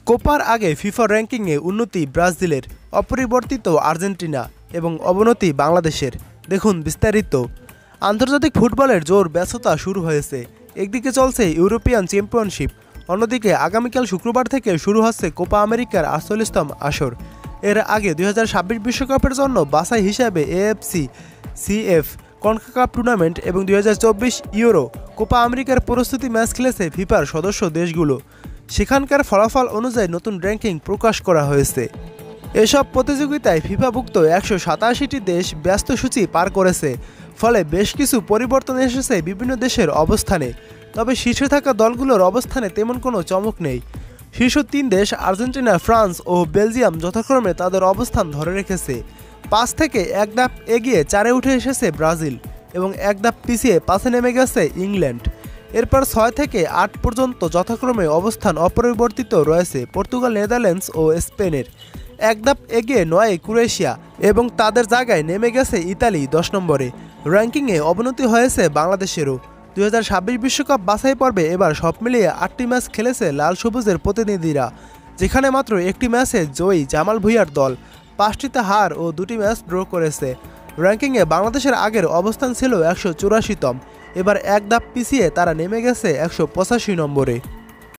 কোপার আগে ফিফা র্যাঙ্কিংয়ে উন্নতি ব্রাজিলের, অপরিবর্তিত আর্জেন্টিনা এবং অবনতি বাংলাদেশের। দেখুন বিস্তারিত। আন্তর্জাতিক ফুটবলের জোর ব্যস্ততা শুরু হয়েছে। একদিকে চলছে ইউরোপিয়ান চ্যাম্পিয়নশিপ, অন্যদিকে আগামীকাল শুক্রবার থেকে শুরু হচ্ছে কোপা আমেরিকার ৪৮তম আসর। এর আগে ২০২৬ বিশ্বকাপের জন্য বাছাই হিসাবে এএফসি, সিএফ, কনকাকাপ টুর্নামেন্ট এবং ২০২৪ ইউরো কোপা আমেরিকার প্রস্তুতি ম্যাচ খেলেছে ফিফার সদস্য দেশগুলো। সেখানকার ফলাফল অনুযায়ী নতুন র্যাঙ্কিং প্রকাশ করা হয়েছে। এসব প্রতিযোগিতায় ফিফাভুক্ত ১৮৭টি দেশ ব্যস্ত সূচি পার করেছে, ফলে বেশ কিছু পরিবর্তন এসেছে বিভিন্ন দেশের অবস্থানে। তবে শীর্ষে থাকা দলগুলোর অবস্থানে তেমন কোনো চমক নেই। শীর্ষ ৩ দেশ আর্জেন্টিনা, ফ্রান্স ও বেলজিয়াম যথাক্রমে তাদের অবস্থান ধরে রেখেছে। ৫ থেকে এক ধাপ এগিয়ে ৪-এ উঠে এসেছে ব্রাজিল এবং এক ধাপ পিছিয়ে ৫-এ নেমে গেছে ইংল্যান্ড। এরপর ৬ থেকে ৮ পর্যন্ত যথাক্রমে অবস্থান অপরিবর্তিত রয়েছে পর্তুগাল, নেদারল্যান্ডস ও স্পেনের। এক ধাপ এগিয়ে ৯-এ ক্রোয়েশিয়া এবং তাদের জায়গায় নেমে গেছে ইতালি ১০ নম্বরে। র্যাঙ্কিংয়ে অবনতি হয়েছে বাংলাদেশেরও। ২০২৬ বিশ্বকাপ বাছাই পর্বে এবার সব মিলিয়ে ৮টি ম্যাচ খেলেছে লাল সবুজের প্রতিনিধিরা, যেখানে মাত্র একটি ম্যাচে জয়ী জামাল ভুঁইয়ার দল ৫টিতে হার ও ২টি ম্যাচ ড্র করেছে। র্যাঙ্কিংয়ে বাংলাদেশের আগের অবস্থান ছিল ১৮৪তম, এবার এক ধাপ পিছিয়ে তারা নেমে গেছে ১৮৫ নম্বরে।